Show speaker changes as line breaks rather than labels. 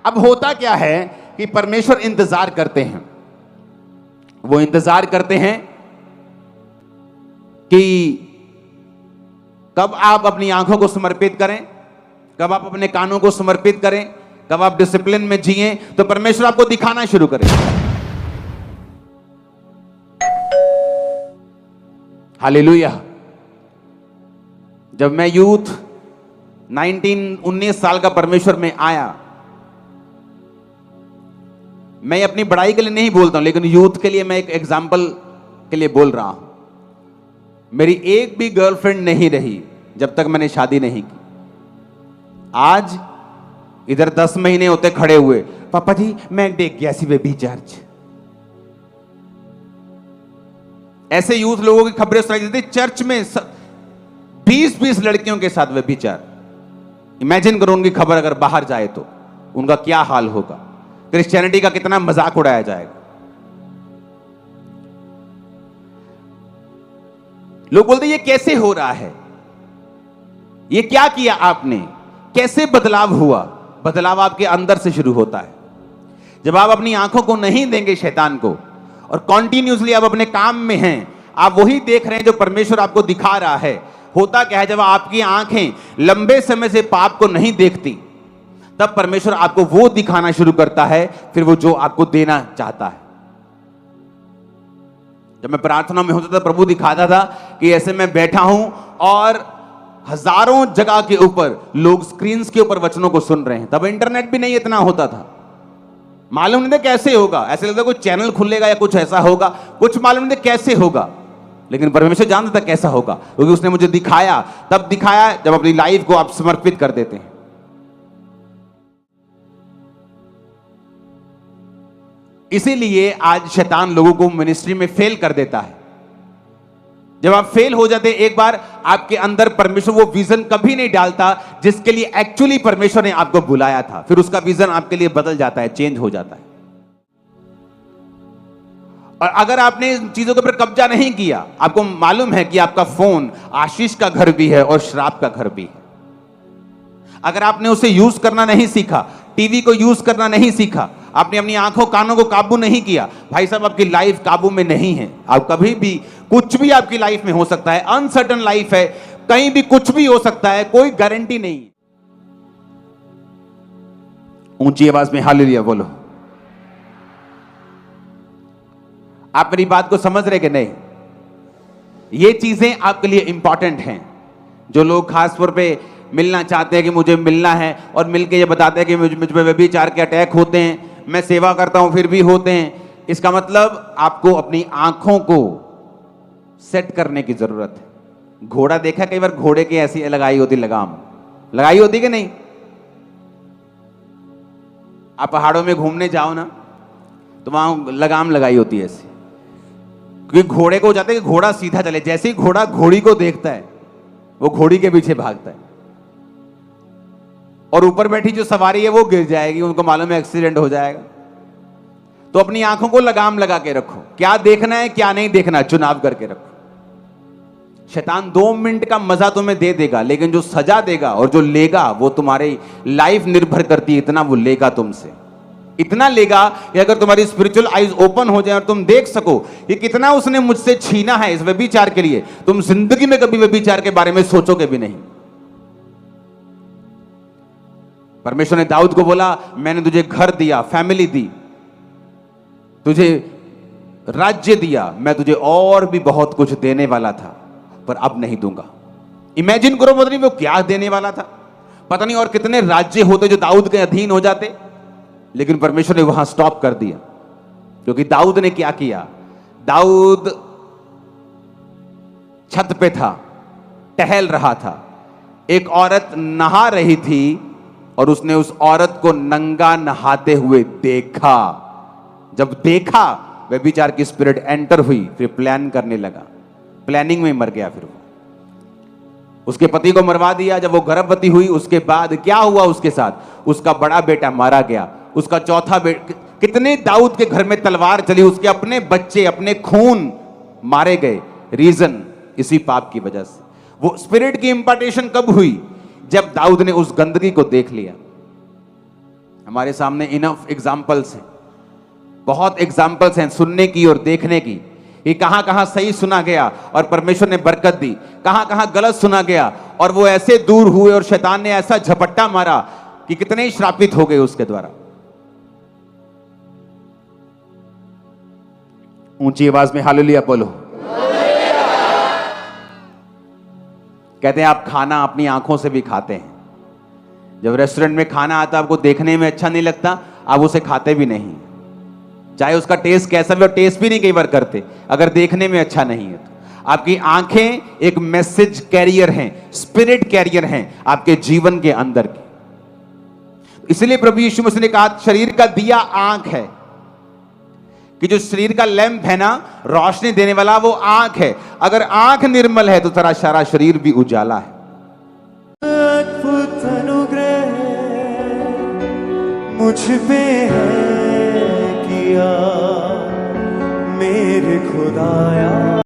अब होता क्या है कि परमेश्वर इंतजार करते हैं, वो इंतजार करते हैं कि कब आप अपनी आंखों को समर्पित करें, कब आप अपने कानों को समर्पित करें, कब आप डिसिप्लिन में जिएं, तो परमेश्वर आपको दिखाना शुरू करे। हालेलुया। जब मैं यूथ 19 साल का परमेश्वर में आया, मैं अपनी बड़ाई के लिए नहीं बोलता हूं, लेकिन यूथ के लिए मैं एक एग्जाम्पल के लिए बोल रहा हूं। मेरी एक भी गर्लफ्रेंड नहीं रही जब तक मैंने शादी नहीं की। आज इधर 10 महीने होते खड़े हुए, पापा जी मैं देख गया सी बेबी चर्च। ऐसे यूथ लोगों की खबरें सुनाई देती, चर्च में 20-20 लड़कियों के साथ व्यभिचार। इमेजिन करो उनकी खबर अगर बाहर जाए तो उनका क्या हाल होगा, क्रिश्चियनिटी का कितना मजाक उड़ाया जाएगा। लोग बोलते ये कैसे हो रहा है, ये क्या किया आपने, कैसे बदलाव हुआ? बदलाव आपके अंदर से शुरू होता है। जब आप अपनी आंखों को नहीं देंगे शैतान को और कॉन्टिन्यूसली आप अपने काम में हैं, आप वही देख रहे हैं जो परमेश्वर आपको दिखा रहा है। होता क्या है, जब आपकी आंखें लंबे समय से पाप को नहीं देखती, तब परमेश्वर आपको वो दिखाना शुरू करता है, फिर वो जो आपको देना चाहता है। जब मैं प्रार्थना में होता था, प्रभु दिखाता था कि ऐसे मैं बैठा हूं और हजारों जगह के ऊपर लोग स्क्रीन्स के ऊपर वचनों को सुन रहे हैं। तब इंटरनेट भी नहीं इतना होता था, मालूम नहीं था कैसे होगा। ऐसे लगता कोई चैनल खुलेगा या कुछ ऐसा होगा, कुछ मालूम नहीं था कैसे होगा, लेकिन परमेश्वर जानता था कैसा होगा, क्योंकि उसने मुझे दिखाया। तब दिखाया जब अपनी लाइफ को आप समर्पित कर देते हैं। इसीलिए आज शैतान लोगों को मिनिस्ट्री में फेल कर देता है। जब आप फेल हो जाते एक बार, आपके अंदर परमेश्वर वो विजन कभी नहीं डालता जिसके लिए एक्चुअली परमेश्वर ने आपको बुलाया था। फिर उसका विजन आपके लिए बदल जाता है, चेंज हो जाता है। और अगर आपने इन चीजों के ऊपर कब्जा नहीं किया, आपको मालूम है कि आपका फोन आशीष का घर भी है और श्राप का घर भी है। अगर आपने उसे यूज करना नहीं सीखा, टीवी को यूज करना नहीं सीखा, आपने अपनी आंखों कानों को काबू नहीं किया, भाई साहब आपकी लाइफ काबू में नहीं है। आप कभी भी कुछ भी आपकी लाइफ में हो सकता है, अनसर्टन लाइफ है, कहीं भी कुछ भी हो सकता है, कोई गारंटी नहीं। ऊंची आवाज में हालेलुया बोलो। आप मेरी बात को समझ रहे कि नहीं? ये चीजें आपके लिए इंपॉर्टेंट हैं। जो लोग खास तौर पे मिलना चाहते हैं कि मुझे मिलना है, और मिलके ये बताते हैं कि मुझ पे व्यभिचार के अटैक होते हैं, मैं सेवा करता हूं फिर भी होते हैं, इसका मतलब आपको अपनी आंखों को सेट करने की जरूरत है। घोड़ा देखा कई बार, घोड़े की ऐसी लगाई होती लगाम, लगाई होती कि नहीं? आप पहाड़ों में घूमने जाओ ना, तो वहां लगाम लगाई होती है ऐसी, क्योंकि घोड़े को जाते हैं कि घोड़ा सीधा चले। जैसे ही घोड़ा घोड़ी को देखता है, वो घोड़ी के पीछे भागता है, और ऊपर बैठी जो सवारी है वो गिर जाएगी, उनको मालूम है एक्सीडेंट हो जाएगा। तो अपनी आंखों को लगाम लगा के रखो, क्या देखना है क्या नहीं देखना चुनाव करके रखो। शैतान 2 मिनट का मजा तुम्हें दे देगा, लेकिन जो सजा देगा और जो लेगा वो तुम्हारी लाइफ निर्भर करती है। इतना वो लेगा तुमसे, इतना लेगा कि अगर तुम्हारी स्पिरिचुअल आईज ओपन हो जाए और तुम देख सको कि कितना उसने मुझसे छीना है इस व्यभिचार के लिए, तुम जिंदगी में कभी व्यभिचार के बारे में सोचोगे भी नहीं। परमेश्वर ने दाऊद को बोला, मैंने तुझे घर दिया, फैमिली दी, तुझे राज्य दिया, मैं तुझे और भी बहुत कुछ देने वाला था, पर अब नहीं दूंगा। इमेजिन करो, पता नहीं वो क्या देने वाला था, पता नहीं और कितने राज्य होते जो दाऊद के अधीन हो जाते, लेकिन परमेश्वर ने वहां स्टॉप कर दिया। क्योंकि दाऊद ने क्या किया, दाऊद छत पे था, टहल रहा था, एक औरत नहा रही थी और उसने उस औरत को नंगा नहाते हुए देखा। जब देखा, व्यभिचार की स्पिरिट एंटर हुई, फिर प्लान करने लगा, प्लानिंग में मर गया। फिर वो उसके पति को मरवा दिया। जब वो गर्भवती हुई, उसके बाद क्या हुआ उसके साथ, उसका बड़ा बेटा मारा गया, उसका चौथा बेटा, कितने दाऊद के घर में तलवार चली, उसके अपने बच्चे, अपने खून मारे गए। रीजन इसी पाप की वजह से। वो स्पिरिट की इंपार्टेशन कब हुई, जब दाऊद ने उस गंदगी को देख लिया। हमारे सामने इनफ एग्जाम्पल्स हैं, बहुत एग्जाम्पल्स हैं सुनने की और देखने की, कि कहां कहां सही सुना गया और परमेश्वर ने बरकत दी, कहां कहां गलत सुना गया और वो ऐसे दूर हुए और शैतान ने ऐसा झपट्टा मारा कि कितने श्रापित हो गए उसके द्वारा। ऊंची आवाज में हालेलुया बोलो। कहते हैं आप खाना अपनी आंखों से भी खाते हैं। जब रेस्टोरेंट में खाना आता है आपको देखने में अच्छा नहीं लगता, आप उसे खाते भी नहीं, चाहे उसका टेस्ट कैसा भी हो, टेस्ट भी नहीं कई बार करते अगर देखने में अच्छा नहीं है तो। आपकी आंखें एक मैसेज कैरियर हैं, स्पिरिट कैरियर हैं आपके जीवन के अंदर की। इसलिए प्रभु यीशु मसीह ने कहा शरीर का दिया आंख है, कि जो शरीर का लैंप है ना, रोशनी देने वाला, वो आंख है। अगर आंख निर्मल है तो तेरा सारा शरीर भी उजाला है।
अद्भुत अनुग्रह मुझ पे है किया मेरे खुदाया।